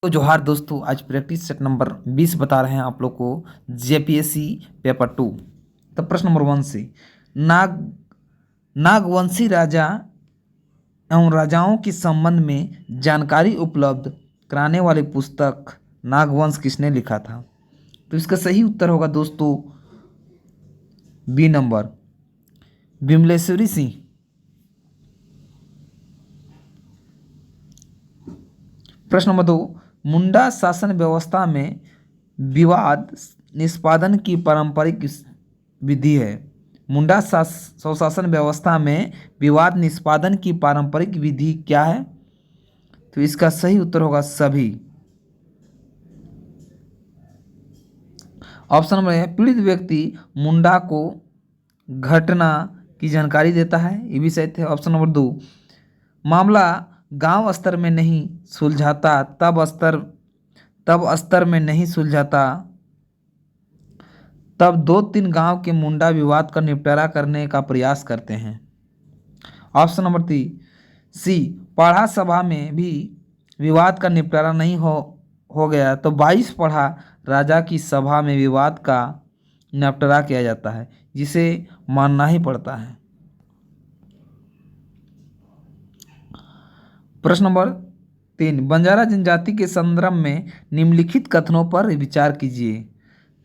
तो जोहार दोस्तों, आज प्रैक्टिस सेट नंबर 20 बता रहे हैं आप लोग को जेपीएससी पेपर 2। तो प्रश्न नंबर 1 से नाग नागवंशी राजा एवं राजाओं के संबंध में जानकारी उपलब्ध कराने वाली पुस्तक नागवंश किसने लिखा था? तो इसका सही उत्तर होगा दोस्तों बी नंबर, विमलेश्वरी सिंह। प्रश्न नंबर 2, मुंडा शासन व्यवस्था में विवाद निष्पादन की पारंपरिक विधि है। मुंडा स्वशासन व्यवस्था में विवाद निष्पादन की पारंपरिक विधि क्या है? तो इसका सही उत्तर होगा सभी। ऑप्शन नंबर है, पीड़ित व्यक्ति मुंडा को घटना की जानकारी देता है, ये भी सही है। ऑप्शन नंबर 2, मामला गांव स्तर में नहीं सुलझाता तब स्तर में नहीं सुलझाता तब 2-3 गांव के मुंडा विवाद का निपटारा करने का प्रयास करते हैं। ऑप्शन नंबर 3 सी, पढ़ा सभा में भी विवाद का निपटारा नहीं हो गया तो 22 पढ़ा राजा की सभा में विवाद का निपटारा किया जाता है, जिसे मानना ही पड़ता है। प्रश्न नंबर 3, बंजारा जनजाति के संदर्भ में निम्नलिखित कथनों पर विचार कीजिए।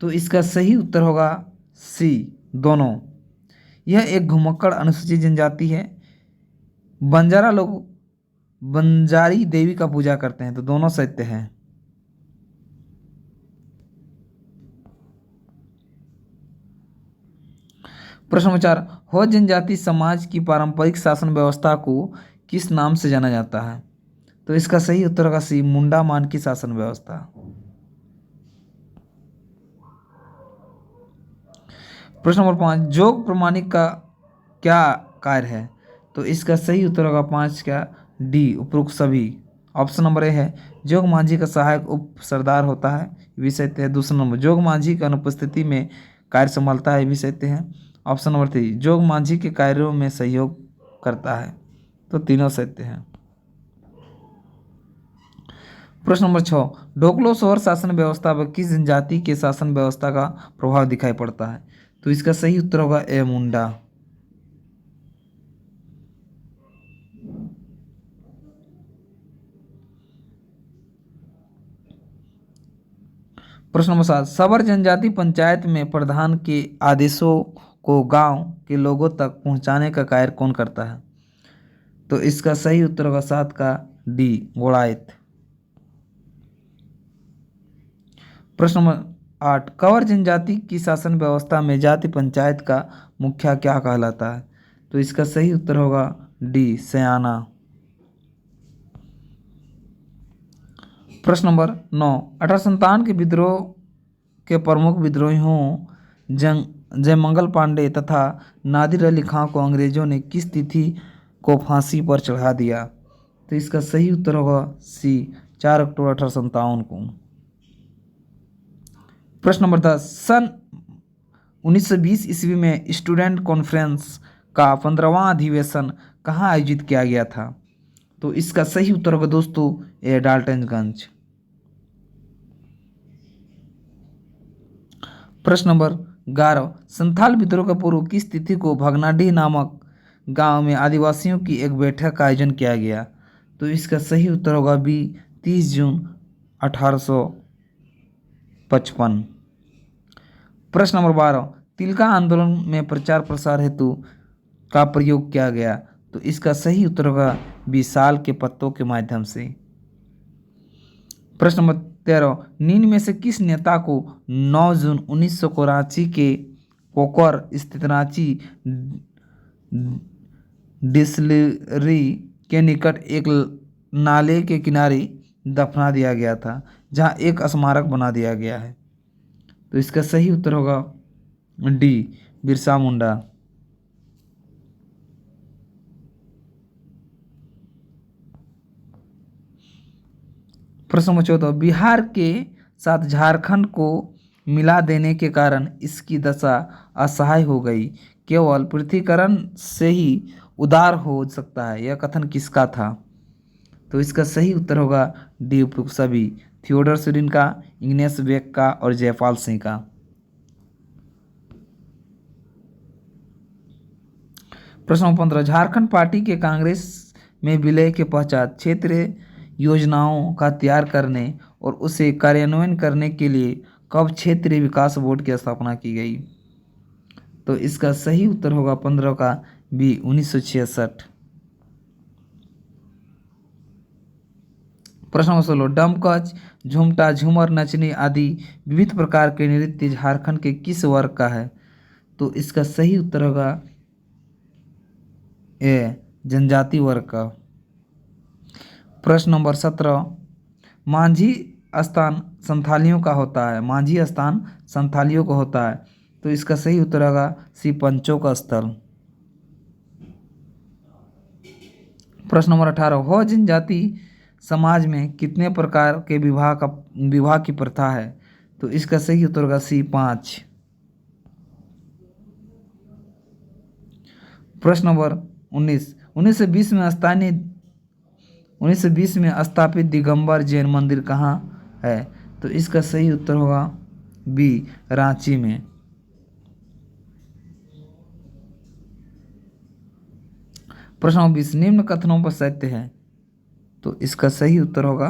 तो इसका सही उत्तर होगा सी, दोनों। यह एक घुमक्कड़ अनुसूचित जनजाति है। बंजारा लोग बंजारी देवी का पूजा करते हैं, तो दोनों सत्य हैं। प्रश्न नंबर 4, हो जनजाति समाज की पारंपरिक शासन व्यवस्था को किस नाम से जाना जाता है? तो इसका सही उत्तर होगा सी, मुंडा मान की शासन व्यवस्था। प्रश्न नंबर 5, जोग प्रमाणिक का क्या कार्य है? तो इसका सही उत्तर होगा 5 का डी, उपरोक्त सभी। ऑप्शन नंबर ए है, जोग मांझी का सहायक उप सरदार होता है, ये भी सत्य है। दूसरा नंबर, जोग मांझी की अनुपस्थिति में कार्य संभालता है, ये भी सत्य है। ऑप्शन नंबर 3, जोग मांझी के कार्यों में सहयोग करता है, तो तीनों सत्य हैं। प्रश्न नंबर 6, ढोकलो शहर शासन व्यवस्था पर किस जनजाति के शासन व्यवस्था का प्रभाव दिखाई पड़ता है? तो इसका सही उत्तर होगा ए, मुंडा। प्रश्न नंबर 7, सबर जनजाति पंचायत में प्रधान के आदेशों को गांव के लोगों तक पहुंचाने का कार्य कौन करता है? तो इसका सही उत्तर होगा 7 का डी, गोड़ायत। प्रश्न नंबर 8, कंवर जनजाति की शासन व्यवस्था में जाति पंचायत का मुखिया क्या कहलाता है? तो इसका सही उत्तर होगा डी, सयाना। प्रश्न नंबर 9, 1857 के विद्रोह के प्रमुख विद्रोहियों जयमंगल पांडे तथा नादिर अली खां को अंग्रेजों ने किस तिथि को फांसी पर चढ़ा दिया? तो इसका सही उत्तर होगा सी, 4 अक्टूबर 1857 को। प्रश्न नंबर 10, सन 1920 ईस्वी में स्टूडेंट कॉन्फ्रेंस का 15वां अधिवेशन कहाँ आयोजित किया गया था? तो इसका सही उत्तर होगा दोस्तों ए, डाल्टनगंज। प्रश्न नंबर 11, संथाल विद्रोह के पूर्व किस तिथि को भगनाडीह नामक गांव में आदिवासियों की एक बैठक का आयोजन किया गया? तो इसका सही उत्तर होगा बी, 30 जून 1855। प्रश्न नंबर 12, तिलका आंदोलन में प्रचार प्रसार हेतु का प्रयोग किया गया? तो इसका सही उत्तर होगा बी, साल के पत्तों के माध्यम से। प्रश्न नंबर 13, निम्न में से किस नेता को 9 जून 1900 को रांची के कोकर स्थित रांची डिस्टिलरी के निकट एक नाले के किनारे दफना दिया गया था, जहां एक स्मारक बना दिया गया है? तो इसका सही उत्तर होगा डी, बिरसा मुंडा। प्रश्न नंबर 14, बिहार के साथ झारखंड को मिला देने के कारण इसकी दशा असहाय हो गई, केवल पृथ्वीकरण से ही उदार हो सकता है, यह कथन किसका था? तो इसका सही उत्तर होगा डी उपयुक्त सभी, थियोडर सुरिन का, इग्नेस बेक का और जयपाल सिंह का। प्रश्न नंबर 15, झारखंड पार्टी के कांग्रेस में विलय के पश्चात क्षेत्रीय योजनाओं का तैयार करने और उसे कार्यान्वयन करने के लिए कब क्षेत्रीय विकास बोर्ड की स्थापना की गई? तो इसका सही उत्तर होगा 15 का बी, 1966। प्रश्न नंबर 16, डमकच, झुमटा, झूमर, नचनी आदि विविध प्रकार के नृत्य झारखंड के किस वर्ग का है? तो इसका सही उत्तर होगा ए, जनजाति वर्ग का। प्रश्न नंबर 17, मांझी स्थान संथालियों का होता है, मांझी स्थान संथालियों का होता है, तो इसका सही उत्तर होगा सी, पंचों का स्थल। प्रश्न नंबर 18, हो जनजाति समाज में कितने प्रकार के विवाह की प्रथा है? तो इसका सही उत्तर होगा सी, 5। प्रश्न नंबर 19, 1920 में स्थापित दिगंबर जैन मंदिर कहाँ है? तो इसका सही उत्तर होगा बी, रांची में। प्रश्न नंबर 20, निम्न कथनों पर सत्य है? तो इसका सही उत्तर होगा,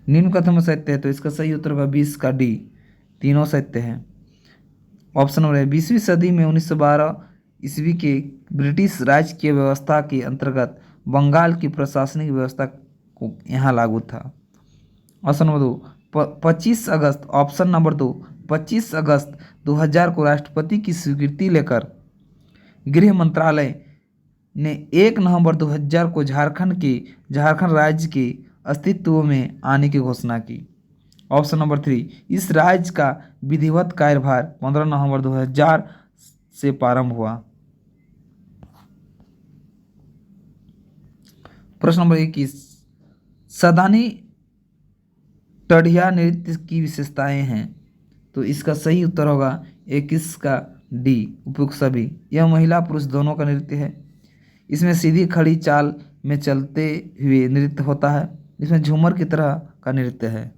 निम्न कथन में सत्य है, तो इसका सही उत्तर होगा 20 का डी, तीनों सत्य है। ऑप्शन नंबर है, 20वीं सदी में 1912 ईस्वी के ब्रिटिश राज की व्यवस्था के अंतर्गत बंगाल की प्रशासनिक व्यवस्था को यहाँ लागू था। ऑप्शन नंबर 2, 25 अगस्त, ऑप्शन नंबर 2, 25 अगस्त 2000 को राष्ट्रपति की स्वीकृति लेकर गृह मंत्रालय ने 1 नवंबर 2000 को झारखंड राज्य के अस्तित्व में आने की घोषणा की। ऑप्शन नंबर 3, इस राज्य का विधिवत कार्यभार 15 नवंबर 2000 से प्रारंभ हुआ। प्रश्न नंबर 21, सदानी टढ़िया नृत्य की विशेषताएं हैं? तो इसका सही उत्तर होगा 21 का डी, उपयुक्त सभी। यह महिला पुरुष दोनों का नृत्य है। इसमें सीधी खड़ी चाल में चलते हुए नृत्य होता है। इसमें झूमर की तरह का नृत्य है।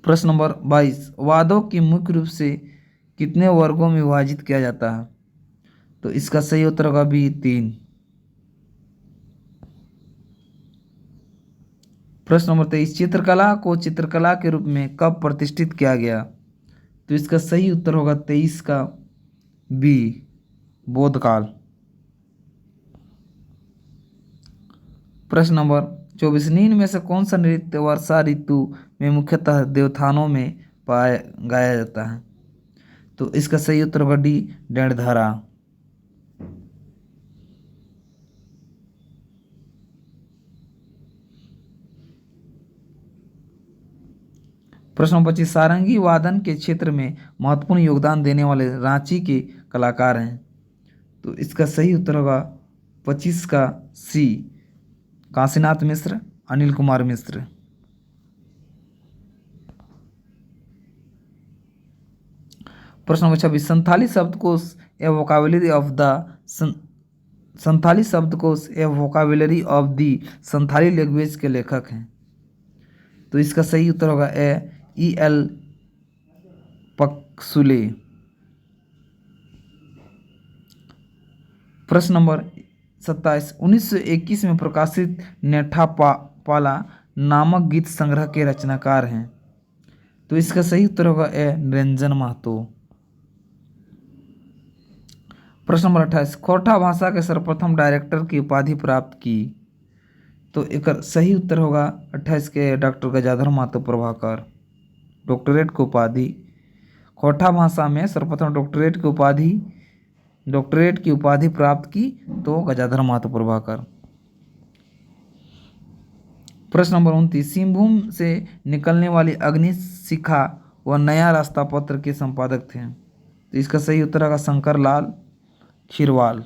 प्रश्न नंबर 22, वादों की मुख्य रूप से कितने वर्गों में विभाजित किया जाता है? तो इसका सही उत्तर होगा बी, 3। प्रश्न नंबर 23, चित्रकला को चित्रकला के रूप में कब प्रतिष्ठित किया गया? तो इसका सही उत्तर होगा 23 का बी, बोधकाल। प्रश्न नंबर 24, निम्न में से कौन सा नृत्य वर्षा ऋतु में मुख्यतः देवथानों में गाया जाता है? तो इसका सही उत्तर होगा डी, डेढ़धरा। प्रश्न 25, सारंगी वादन के क्षेत्र में महत्वपूर्ण योगदान देने वाले रांची के कलाकार हैं? तो इसका सही उत्तर होगा 25 का सी, काशीनाथ मिश्र, अनिल कुमार मिश्र। प्रश्न नंबर 26, संथाली शब्दकोश a vocabulary of the Santali शब्दकोश a vocabulary of the Santali language के लेखक हैं? तो इसका सही उत्तर होगा ए, E.L. पक्सुले। प्रश्न नंबर 27, 1921 में प्रकाशित नेठा पाला नामक गीत संग्रह के रचनाकार हैं? तो इसका सही उत्तर होगा ए, निरंजन महतो। प्रश्न नंबर 28, खोरठा भाषा के सर्वप्रथम डायरेक्टर की उपाधि प्राप्त की? तो एक सही उत्तर होगा 28 के डॉक्टर गजाधर महतो प्रभाकर। डॉक्टरेट की उपाधि, खोरठा भाषा में सर्वप्रथम डॉक्टरेट की उपाधि प्राप्त की तो गजाधर महतो प्रभाकर। प्रश्न नंबर 29, सिंहभूम से निकलने वाली अग्नि शिखा व नया रास्ता पत्र के संपादक थे? तो इसका सही उत्तर होगा शंकर लाल खीरवाल।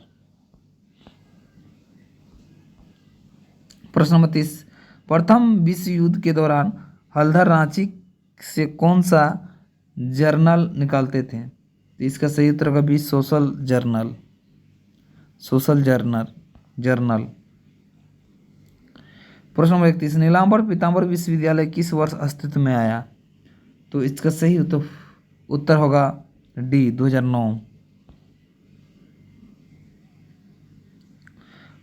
प्रश्न नंबर 30, प्रथम विश्व युद्ध के दौरान हल्दर रांची से कौन सा जर्नल निकालते थे? तो इसका सही उत्तर होगा B, social journal. Social journal journal. प्रश्न नंबर 31, नीलांबर पीताम्बर विश्वविद्यालय किस वर्ष अस्तित्व में आया? तो इसका सही उत्तर होगा डी, 2009।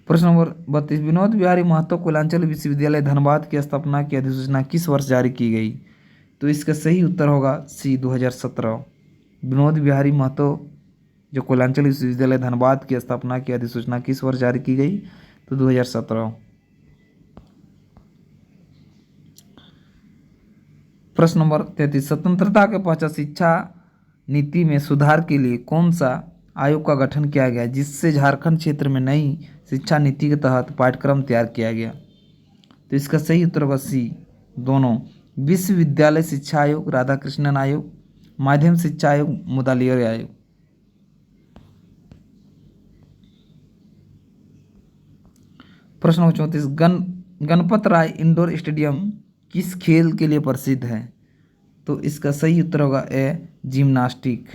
प्रश्न नंबर 32, विनोद बिहारी महतो कोयलांचल विश्वविद्यालय धनबाद की स्थापना की अधिसूचना किस वर्ष जारी की गई? तो इसका सही उत्तर होगा सी, 2017। विनोद बिहारी महतो जो कोयलांचल विश्वविद्यालय धनबाद की स्थापना की अधिसूचना किस वर्ष जारी की गई? तो 2017। प्रश्न नंबर 33, स्वतंत्रता के पश्चात शिक्षा नीति में सुधार के लिए कौन सा आयोग का गठन किया गया जिससे झारखंड क्षेत्र में नई शिक्षा नीति के तहत पाठ्यक्रम तैयार किया गया? तो इसका सही उत्तर होगा सी, दोनों। विश्वविद्यालय शिक्षा आयोग, राधाकृष्णन आयोग, माध्यम शिक्षा आयोग, मुदालियर आयोग। प्रश्न नंबर 34, गणपत राय इंडोर स्टेडियम किस खेल के लिए प्रसिद्ध है? तो इसका सही उत्तर होगा ए, जिम्नास्टिक।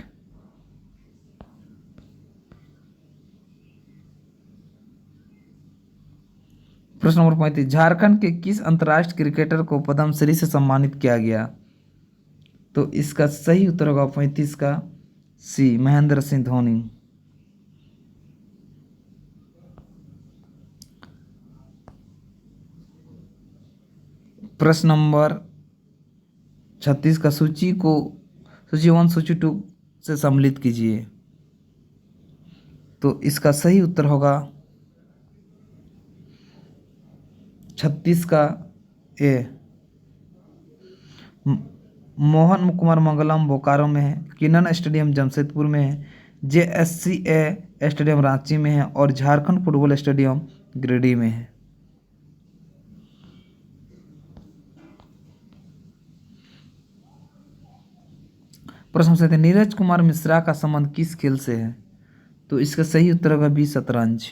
प्रश्न नंबर 35, झारखंड के किस अंतर्राष्ट्रीय क्रिकेटर को पद्मश्री से सम्मानित किया गया? तो इसका सही उत्तर होगा 35 का सी, महेंद्र सिंह धोनी। प्रश्न नंबर 36 का सूची 1 सूची 2 से सम्मिलित कीजिए। तो इसका सही उत्तर होगा 36 का ए, मोहन कुमार मंगलम बोकारो में है, किनन स्टेडियम जमशेदपुर में है, JSCA स्टेडियम रांची में है और झारखंड फुटबॉल स्टेडियम गिरिडीह में है। प्रश्न से नीरज कुमार मिश्रा का संबंध किस खेल से है? तो इसका सही उत्तर होगा बी, शतरंज।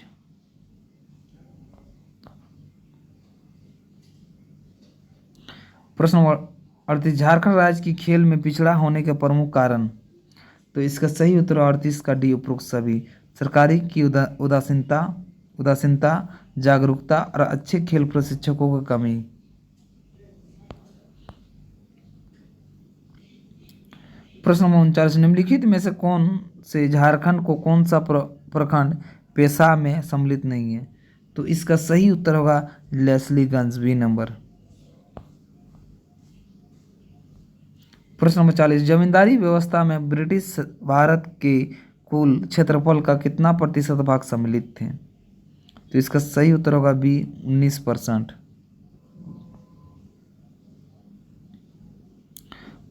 प्रश्न नंबर 38, झारखंड राज्य की खेल में पिछड़ा होने के प्रमुख कारण? तो इसका सही उत्तर 38 का डी, उपरोक्त सभी। सरकारी की उदासीनता, जागरूकता और अच्छे खेल प्रशिक्षकों की कमी। प्रश्न नंबर 39, निम्नलिखित में से कौन से झारखंड को कौन सा प्रखंड पेशा में सम्मिलित नहीं है? तो इसका सही उत्तर होगा लेस्लीगंज, बी नंबर। प्रश्न नंबर 40, जमींदारी व्यवस्था में ब्रिटिश भारत के कुल क्षेत्रफल का कितना प्रतिशत भाग सम्मिलित थे? तो इसका सही उत्तर होगा बी, 19%।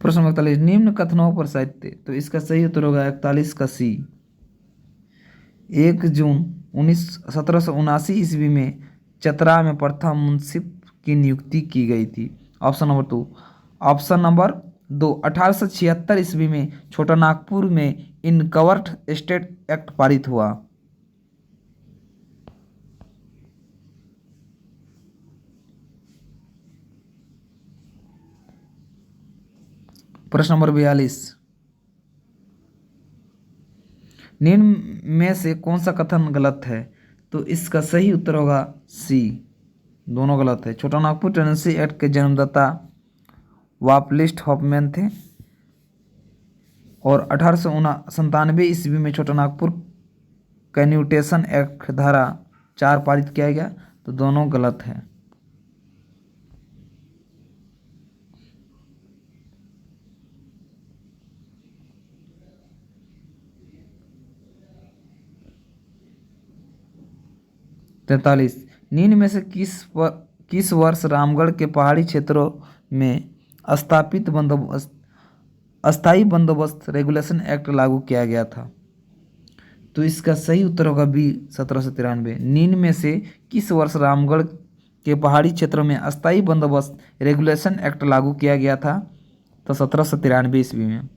प्रश्न नंबर 41, निम्न कथनों पर साहित्य? तो इसका सही उत्तर होगा 41 का सी। 1 जून 1779 ईस्वी में चतरा में प्रथम मुंसिफ की नियुक्ति की गई थी। Option number 2। ऑप्शन नंबर 2, 1876 ईस्वी में छोटानागपुर में इनकवर्ट स्टेट एक्ट पारित हुआ। प्रश्न नंबर 42, निम्न में से कौन सा कथन गलत है? तो इसका सही उत्तर होगा सी, दोनों गलत है। छोटानागपुर टेनेंसी एक्ट के जन्मदाता वापलिस्ट हॉफमैन थे और 1897 ईस्वी में छोटानागपुर कैन्यूटेशन एक्ट धारा 4 पारित किया गया। तो दोनों गलत है। तैतालीस, निम्न में से किस वर्ष रामगढ़ के पहाड़ी क्षेत्रों में अस्थायी बंदोबस्त रेगुलेशन एक्ट लागू किया गया था? तो इसका सही उत्तर होगा बी, 1793। निम्न में से किस वर्ष रामगढ़ के पहाड़ी क्षेत्रों में अस्थायी बंदोबस्त रेगुलेशन एक्ट लागू किया गया था? तो 1793 ईस्वी में।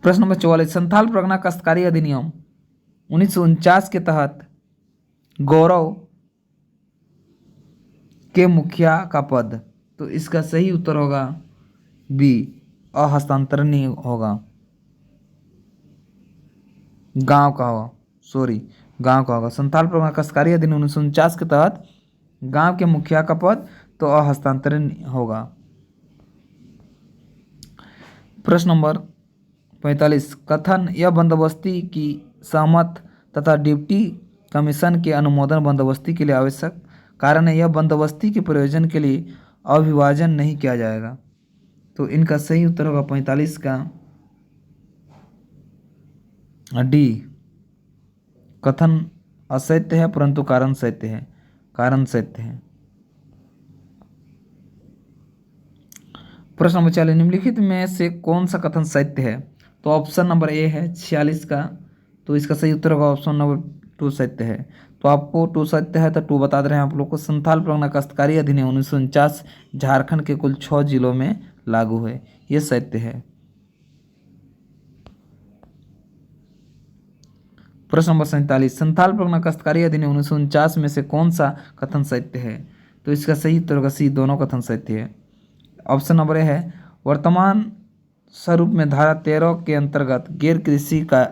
प्रश्न नंबर 44, संथाल परगना काश्तकारी अधिनियम 1949 के तहत गौरव के मुखिया का पद? तो इसका सही उत्तर होगा बी, अहस्तांतरणीय होगा, गांव का होगा, गांव का होगा। संथाल परगना काश्तकारी अधिनियम 1949 के तहत गांव के मुखिया का पद तो अहस्तांतरण होगा। प्रश्न नंबर 45, कथन यह बंदोबस्ती की सहमत तथा डिप्टी कमीशन के अनुमोदन बंदोबस्ती के लिए आवश्यक कारण है, यह बंदोबस्ती के प्रयोजन के लिए अविभाजन नहीं किया जाएगा। तो इनका सही उत्तर होगा 45 का डी, कथन असत्य है परंतु कारण सत्य है, कारण सत्य है। प्रश्न नंबर 46, निम्नलिखित में से कौन सा कथन सत्य है? तो ऑप्शन नंबर ए है 46 का, तो इसका सही उत्तर होगा ऑप्शन नंबर 2 सत्य है। तो आपको 2 सत्य है तो 2 बता दे रहे हैं आप लोग को। संथाल परगना काश्तकारी अधिनियम 1949 झारखंड के कुल 6 जिलों में लागू है, ये सत्य है। प्रश्न नंबर 47, संथाल परगना काश्तकारी अधिनियम 1949 में से कौन सा कथन सत्य है? तो इसका सही उत्तर होगा सी, दोनों कथन सत्य है। ऑप्शन नंबर ए है, वर्तमान स्वरूप में धारा 13 के अंतर्गत गैर कृषि का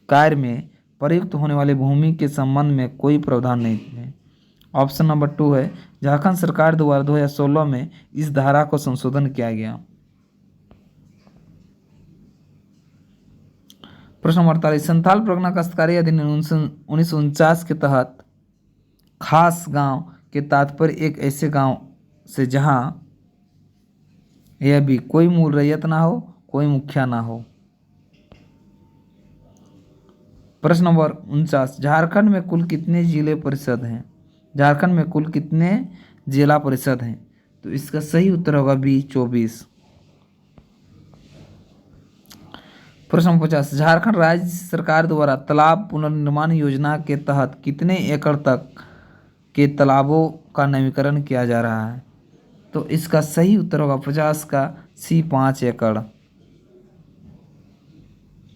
कार्य में प्रयुक्त होने वाली भूमि के संबंध में कोई प्रावधान नहीं है। ऑप्शन नंबर 2 है, झारखंड सरकार द्वारा 2016 में इस धारा को संशोधन किया गया। प्रश्न नंबर 48, संथाल परगना काश्तकारी अधिनियम 1949 के तहत खास गांव के तात्पर्य एक ऐसे गांव से जहां यह भी कोई मूल रैयत ना हो, कोई मुखिया ना हो। प्रश्न नंबर 49, झारखंड में कुल कितने जिले परिषद हैं? झारखंड में कुल कितने जिला परिषद हैं? तो इसका सही उत्तर होगा बी, 24। प्रश्न नंबर 50, झारखंड राज्य सरकार द्वारा तालाब पुनर्निर्माण योजना के तहत कितने एकड़ तक के तालाबों का नवीनीकरण किया जा रहा है? तो इसका सही उत्तर होगा 50 का सी, 5 एकड़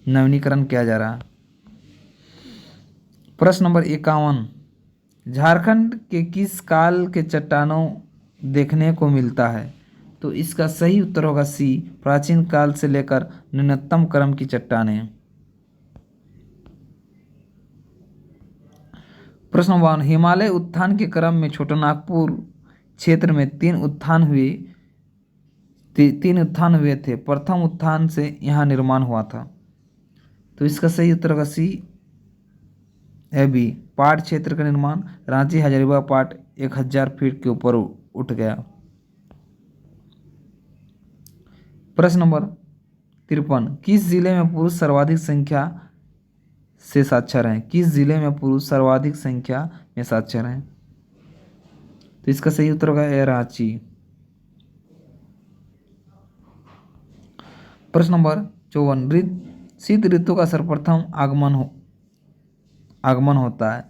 नवीनीकरण किया जा रहा है। प्रश्न नंबर 51, झारखंड के किस काल के चट्टानों देखने को मिलता है? तो इसका सही उत्तर होगा सी, प्राचीन काल से लेकर न्यूनतम क्रम की चट्टानें। प्रश्न नंबर 52, हिमालय उत्थान के क्रम में छोटानागपुर क्षेत्र में 3 उत्थान हुए थे। प्रथम उत्थान से यहाँ निर्माण हुआ था। तो इसका सही उत्तर होगा सी, ए बी, पाट क्षेत्र का निर्माण। रांची हजारीबाग पाट 1000 फीट के ऊपर उठ गया। प्रश्न नंबर 53, किस जिले में पुरुष सर्वाधिक संख्या से साक्षर हैं? किस जिले में पुरुष सर्वाधिक संख्या में साक्षर हैं? तो इसका सही उत्तर होगा ए, रांची। प्रश्न नंबर 54, शीत ऋतु का सर्वप्रथम आगमन होता है।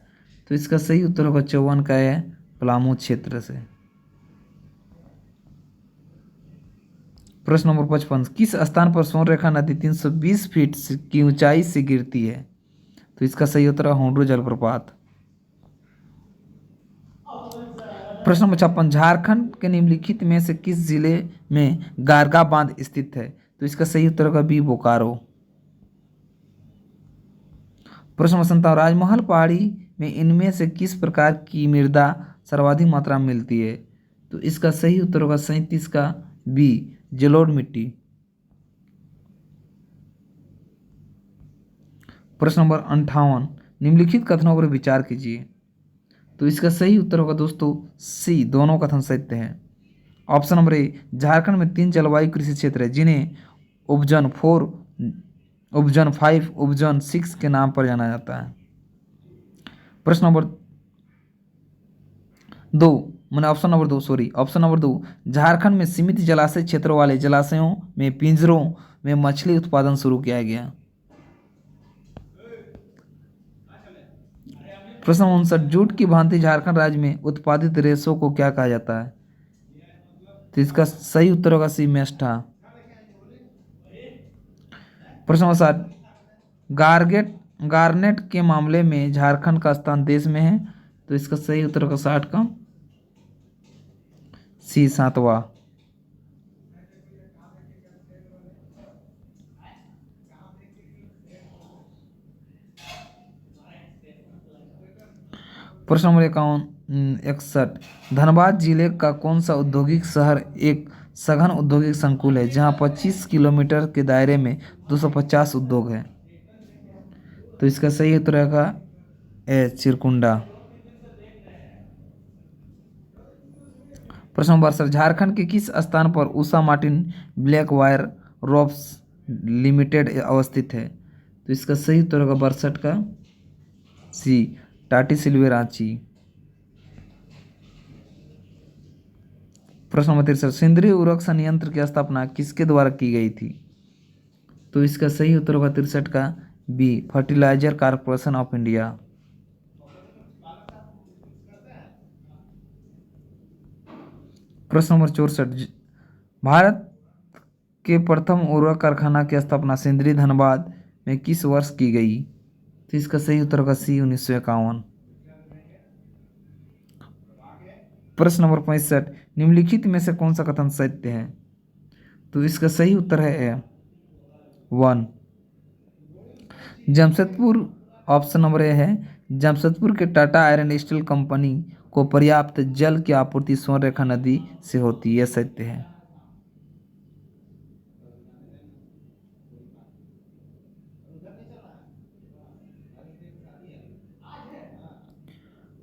तो इसका सही उत्तर होगा 54 का है, पलामू क्षेत्र से। प्रश्न नंबर 55, किस स्थान पर स्वर्णरेखा नदी 320 फीट की ऊंचाई से गिरती है? तो इसका सही उत्तर है होंडो जलप्रपात। प्रश्न नंबर 56, झारखंड के निम्नलिखित में से किस जिले में गारगा बांध स्थित है? तो इसका सही उत्तर होगा बी, बोकारो। प्रश्न नंबर 57, राजमहल पहाड़ी में इनमें से किस प्रकार की मृदा सर्वाधिक मात्रा में मिलती है? तो इसका सही उत्तर होगा 37 का बी, जलोढ़ मिट्टी। प्रश्न नंबर 58, निम्नलिखित कथनों पर विचार कीजिए। तो इसका सही उत्तर होगा दोस्तों सी, दोनों कथन सत्य हैं। ऑप्शन नंबर ए, झारखंड में 3 जलवायु कृषि क्षेत्र है जिन्हें उपजन 4, उपजन 5, उपजन 6 के नाम पर जाना जाता है। प्रश्न नंबर 2, ऑप्शन नंबर 2, झारखंड में सीमित जलाशय क्षेत्रों वाले जलाशयों में पिंजरों में मछली उत्पादन शुरू किया गया। प्रश्न 59, जूट की भांति झारखंड राज्य में उत्पादित रेशों को क्या कहा जाता है? तो इसका सही उत्तर होगा सी, मेस्टा। प्रश्न नंबर 60, गार्नेट के मामले में झारखंड का स्थान देश में है। तो इसका सही उत्तर होगा 60 का सी, 7वां। प्रश्न नंबर 61 धनबाद जिले का कौन सा औद्योगिक शहर एक सघन औद्योगिक संकुल है जहां 25 किलोमीटर के दायरे में 250 उद्योग है? तो इसका सही उत्तर रहेगा ए चिरकुंडा। प्रश्न नंबर 62 झारखंड के किस स्थान पर Usha Martin Black Wire Ropes Limited अवस्थित है? तो इसका सही उत्तर होगा 62 का सी टाटी सिल्वे रांची। प्रश्न नंबर 63 सेंद्रीय उर्वरक संयंत्र की स्थापना किसके द्वारा की गई थी? तो इसका सही उत्तर होगा 63 का B fertilizer corporation of India. प्रश्न नंबर 64 भारत के प्रथम उर्वरक कारखाना की स्थापना सेंद्रीय धनबाद में किस वर्ष की गई? तो इसका सही उत्तर होगा सी 1951। प्रश्न नंबर 65 निम्नलिखित में से कौन सा कथन सत्य है? तो इसका सही उत्तर है ए 1। जमशेदपुर ऑप्शन नंबर ए है जमशेदपुर के टाटा आयरन स्टील कंपनी को पर्याप्त जल की आपूर्ति स्वर्णरेखा नदी से होती है, यह सत्य है।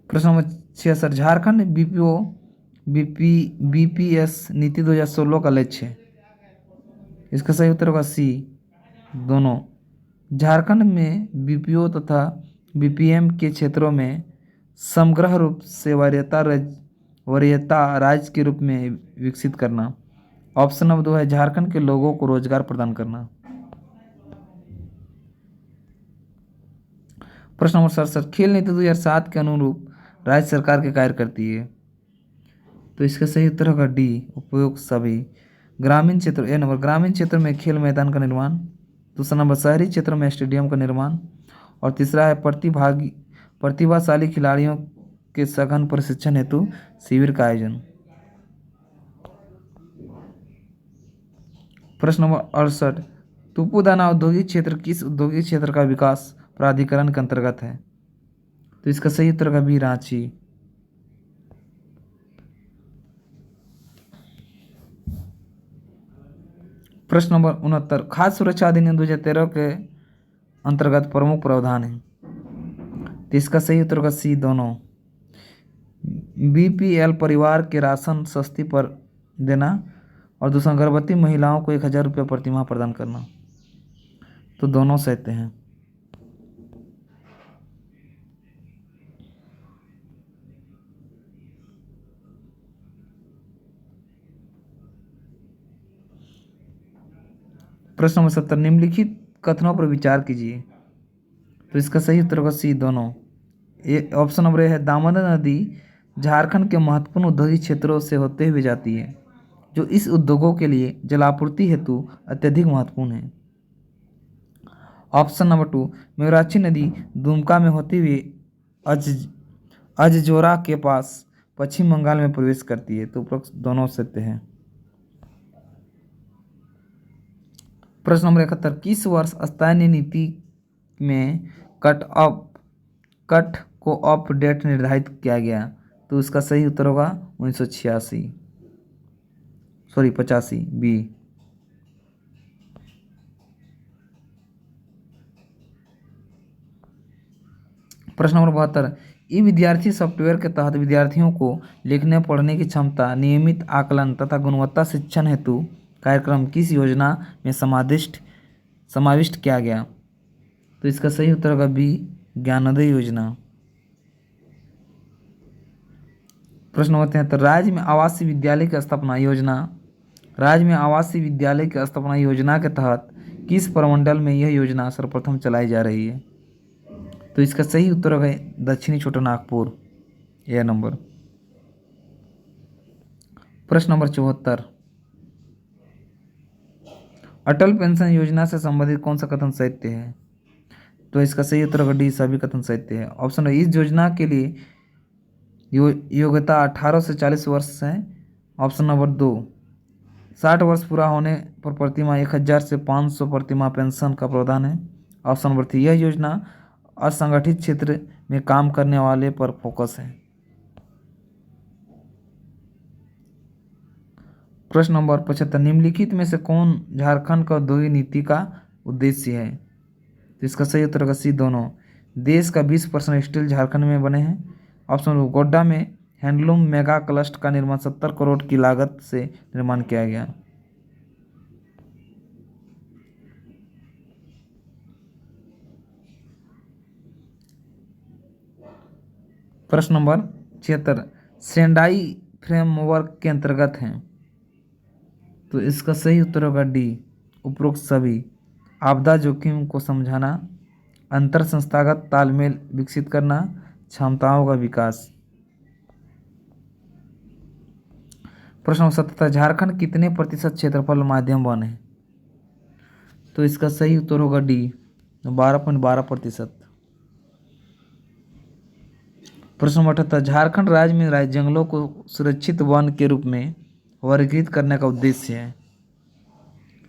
प्रश्न नंबर 66 झारखंड बीपीएस नीति 2016 का लक्ष्य है? इसका सही उत्तर होगा सी दोनों। झारखंड में बीपीओ तथा बीपीएम के क्षेत्रों में समग्र रूप से वरीयता राज्य के रूप में विकसित करना। ऑप्शन नंबर 2 है झारखंड के लोगों को रोजगार प्रदान करना। प्रश्न नंबर 67 खेल नीति 2007 के अनुरूप राज्य सरकार के कार्य करती है? तो इसका सही उत्तर होगा डी उपयोग सभी। ग्रामीण क्षेत्र ए नंबर ग्रामीण क्षेत्र में खेल मैदान का निर्माण। दूसरा नंबर शहरी क्षेत्र में स्टेडियम का निर्माण। और तीसरा है प्रतिभाशाली खिलाड़ियों के सघन प्रशिक्षण हेतु शिविर का आयोजन। प्रश्न नंबर 68 तुपुदाना औद्योगिक क्षेत्र किस औद्योगिक क्षेत्र का विकास प्राधिकरण के अंतर्गत है? तो इसका सही उत्तर का भी रांची। प्रश्न नंबर 69 खाद्य सुरक्षा अधिनियम 2013 के अंतर्गत प्रमुख प्रावधान है? तो इसका सही उत्तर का सी दोनों। बीपीएल परिवार के राशन सस्ती पर देना और दूसरा गर्भवती महिलाओं को 1000 रुपये प्रतिमाह प्रदान करना। तो दोनों सत्य हैं। प्रश्न नंबर 70 निम्नलिखित कथनों पर विचार कीजिए। तो इसका सही उत्तर होगा सी दोनों। ए ऑप्शन नंबर ए है दामोदर नदी झारखंड के महत्वपूर्ण औद्योगिक क्षेत्रों से होते हुए जाती है जो इस उद्योगों के लिए जलापूर्ति हेतु अत्यधिक महत्वपूर्ण है। ऑप्शन नंबर 2 मेवराक्षी नदी दुमका में होती हुई अजजोरा के पास पश्चिम बंगाल में प्रवेश करती है। तो उपरोक्त दोनों सत्य हैं। प्रश्न नंबर 71 किस वर्ष स्थानीय नीति में कट को ऑफ डेट निर्धारित किया गया? तो इसका सही उत्तर होगा 85 बी। प्रश्न नंबर 72 ई विद्यार्थी सॉफ्टवेयर के तहत विद्यार्थियों को लिखने पढ़ने की क्षमता नियमित आकलन तथा गुणवत्ता शिक्षण हेतु कार्यक्रम किस योजना में समाविष्ट किया गया? तो इसका सही उत्तर होगा बी ज्ञानोदय योजना। प्रश्न नंबर 73 राज्य में आवासीय विद्यालय की स्थापना योजना के तहत किस प्रमंडल में यह योजना सर्वप्रथम चलाई जा रही है? तो इसका सही उत्तर होगा दक्षिणी छोटा नागपुर यह नंबर। प्रश्न नंबर 74 अटल पेंशन योजना से संबंधित कौन सा कथन सत्य है? तो इसका सही उत्तर होगा डी सभी कथन सत्य है। ऑप्शन है इस योजना के लिए योग्यता 18 से 40 वर्ष है। ऑप्शन नंबर 2 60 वर्ष पूरा होने पर प्रतिमाह 1000 से 500 प्रतिमाह पेंशन का प्रावधान है। ऑप्शन नंबर 3 यह योजना असंगठित क्षेत्र में काम करने वाले पर फोकस है। प्रश्न नंबर 75, निम्नलिखित में से कौन झारखंड का औद्योगिक नीति का उद्देश्य है? तो इसका सही उत्तर होगा सी, दोनों। देश का 20% स्टील झारखंड में बने हैं। ऑप्शन नंबर, गोड्डा में हैंडलूम मेगा क्लस्टर का निर्माण 70 करोड़ की लागत से निर्माण किया गया। प्रश्न नंबर 76, सेंडाई फ्रेमवर्क के अंतर्गत हैं। तो इसका सही उत्तर होगा डी, उपरोक्त सभी। आपदा जोखिम को समझाना, अंतर संस्थागत तालमेल विकसित करना, क्षमताओं का विकास। प्रश्न नंबर 77, झारखंड कितने प्रतिशत क्षेत्रफल माध्यम वन है? तो इसका सही उत्तर होगा डी, 12.12%। प्रश्न नंबर 78, झारखंड राज्य में जंगलों को सुरक्षित वन के रूप में वर्गीकृत करने का उद्देश्य है।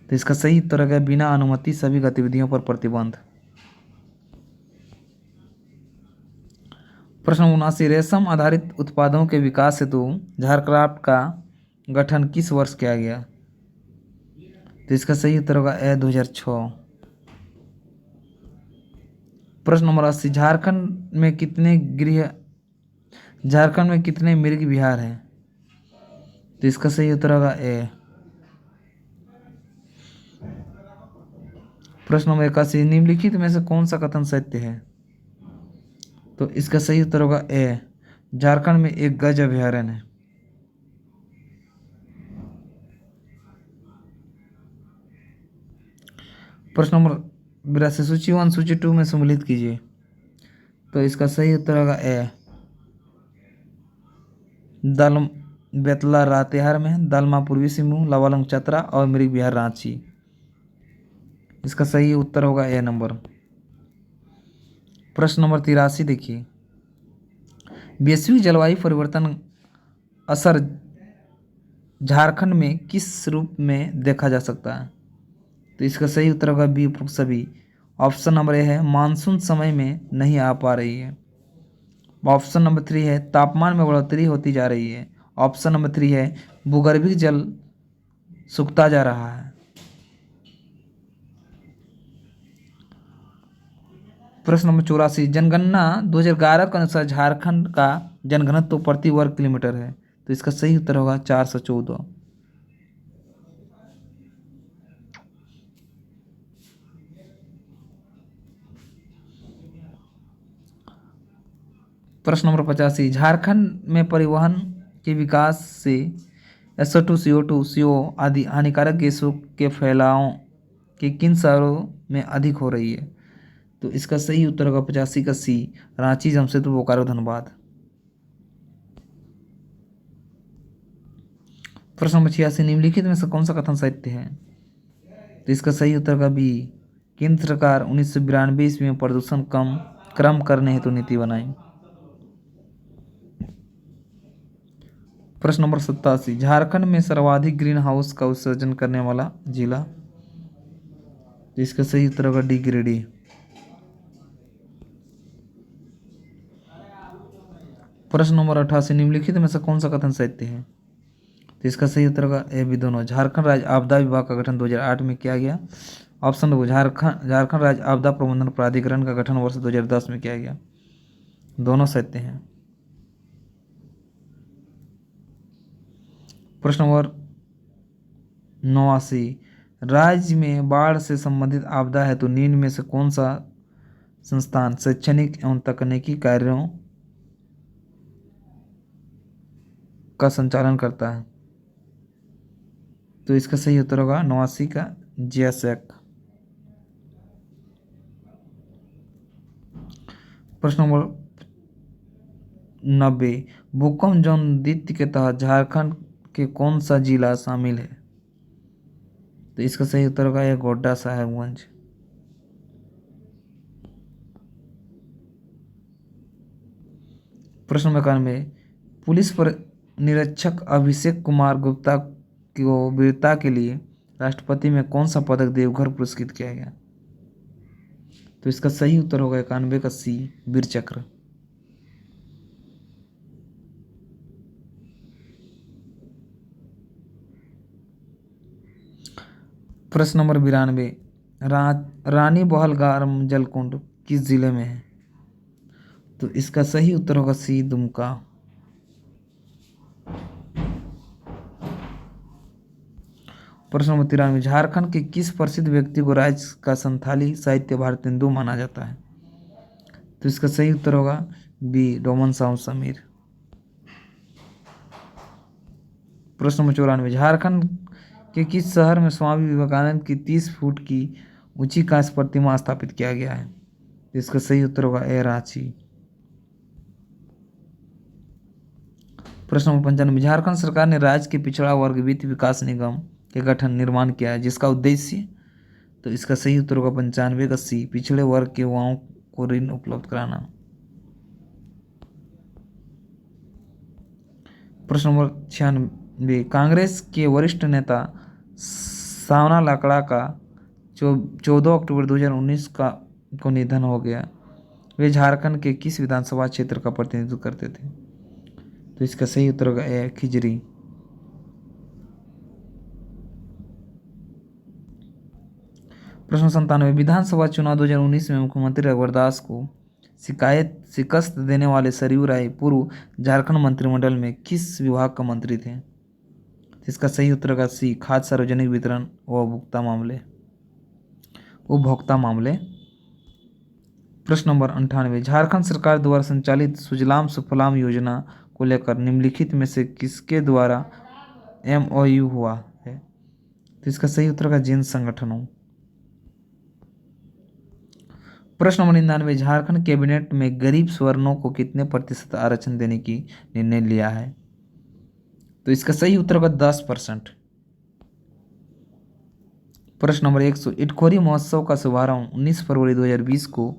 तो इसका सही उत्तर है बिना अनुमति सभी गतिविधियों पर प्रतिबंध। प्रश्न 79, रेशम आधारित उत्पादों के विकास हेतु झारक्राफ्ट का गठन किस वर्ष किया गया? तो इसका सही उत्तर होगा ए, 2006। प्रश्न नंबर 80, झारखंड में कितने मृग विहार हैं? तो इसका सही उत्तर होगा ए। प्रश्न नंबर 81, निम्नलिखित में से कौन सा कथन सत्य है? तो इसका सही उत्तर होगा ए, झारखंड में एक गज अभयारण्य है। प्रश्न नंबर 82, सूची 1 सूची 2 में सम्मिलित कीजिए। तो इसका सही उत्तर होगा ए, दल बेतला लातेहार में, दलमा पूर्वी सिंहभूम, लवालंग चतरा और मृग विहार रांची। इसका सही उत्तर होगा ए नंबर। प्रश्न नंबर 83 देखिए, वैश्विक जलवायु परिवर्तन असर झारखंड में किस रूप में देखा जा सकता है? तो इसका सही उत्तर होगा बी, उपरोक्त सभी। ऑप्शन नंबर ए है मानसून समय में नहीं आ पा रही है। ऑप्शन नंबर 3 है तापमान में बढ़ोतरी होती जा रही है। ऑप्शन नंबर 3 है भूगर्भीय जल सूखता जा रहा है। प्रश्न नंबर 84, जनगणना 2011 के अनुसार झारखंड का जनघनत्व प्रति वर्ग किलोमीटर है। तो इसका सही उत्तर होगा 414। प्रश्न नंबर 85, झारखंड में परिवहन के विकास से SO2, CO2, CO आदि हानिकारक गैसों के फैलाव के किन शहरों में अधिक हो रही है? तो इसका सही उत्तर होगा 85 का सी, रांची, जमशेदपुर, बोकारो, धनबाद। प्रश्न नंबर 86, निम्नलिखित में से कौन सा कथन सत्य है? तो इसका सही उत्तर होगा बी, केंद्र सरकार 1992 ईस्वी में प्रदूषण कम करने हेतु नीति बनाई। प्रश्न नंबर 87, झारखंड में सर्वाधिक ग्रीन हाउस का उत्सर्जन करने वाला जिला? तो इसका सही उत्तर होगा डी, गिरिडीह। प्रश्न नंबर 88, निम्नलिखित में से कौन सा कथन सत्य है? तो इसका सही उत्तर होगा ए, बी, दोनों। झारखंड राज्य आपदा विभाग का गठन 2008 में किया गया। ऑप्शन 2, झारखंड राज्य आपदा प्रबंधन प्राधिकरण का गठन वर्ष 2010 में किया गया। दोनों सत्य हैं। प्रश्न नंबर 89, राज्य में बाढ़ से संबंधित आपदा है तो निम्न में से कौन सा संस्थान शैक्षणिक एवं तकनीकी कार्यों का संचालन करता है? तो इसका सही उत्तर होगा 89 का JSEC। प्रश्न नंबर 90, भूकंप जोन द्वितीय के तहत झारखंड के कौन सा जिला शामिल है? तो इसका सही उत्तर होगा यह गोड्डा साहेबगंज। प्रश्न नंबर 91, पुलिस पर निरीक्षक अभिषेक कुमार गुप्ता को वीरता के लिए राष्ट्रपति में कौन सा पदक देवघर पुरस्कृत किया गया? तो इसका सही उत्तर होगा 91 का सी, वीर चक्र। प्रश्न नंबर 92, रानी बहलगाम जलकुंड किस जिले में है? तो इसका सही उत्तर होगा सी, दुमका। प्रश्न नंबर 93, झारखंड के किस प्रसिद्ध व्यक्ति को राज्य का संथाली साहित्य भारतेंदु माना जाता है? तो इसका सही उत्तर होगा बी, डोमन साहब समीर। प्रश्न नंबर 94, झारखंड के किस शहर में स्वामी विवेकानंद की 30 फुट की ऊंची कांस्य प्रतिमा स्थापित किया गया है? तो इसका सही उत्तर होगा ए, रांची। प्रश्न नंबर 95, झारखंड सरकार ने राज्य के पिछड़ा वर्ग वित्त विकास निगम के गठन निर्माण किया है, जिसका उद्देश्य? तो इसका सही उत्तर होगा 95 का सी, पिछड़े वर्ग के युवाओं को ऋण उपलब्ध कराना। प्रश्न नंबर 96, कांग्रेस के वरिष्ठ नेता सावना लाकड़ा का 14 अक्टूबर 2019 को निधन हो गया। वे झारखंड के किस विधानसभा क्षेत्र का प्रतिनिधित्व करते थे? तो इसका सही उत्तर होगा ए, खिजरी। प्रश्न 97, विधानसभा चुनाव 2019 में मुख्यमंत्री रघुवर दास को शिकस्त देने वाले सरयू राय पूर्व झारखंड मंत्रिमंडल में किस विभाग का मंत्री थे? इसका सही उत्तर होगा सी, खाद्य सार्वजनिक वितरण व उपभोक्ता मामले। प्रश्न नंबर 98, झारखंड सरकार द्वारा संचालित सुजलाम सुफलाम योजना को लेकर निम्नलिखित में से किसके द्वारा MOU हुआ है? तो इसका सही उत्तर होगा जिन संगठनों। प्रश्न नंबर 99, झारखंड कैबिनेट में गरीब स्वर्णों को कितने प्रतिशत आरक्षण देने की निर्णय लिया है? तो इसका सही उत्तर होगा 10%। प्रश्न नंबर 100, इटखोरी महोत्सव का शुभारंभ 19 फरवरी 2020 को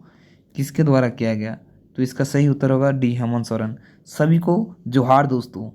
किसके द्वारा किया गया? तो इसका सही उत्तर होगा डी, हेमंत सोरेन। सभी को जोहार दोस्तों।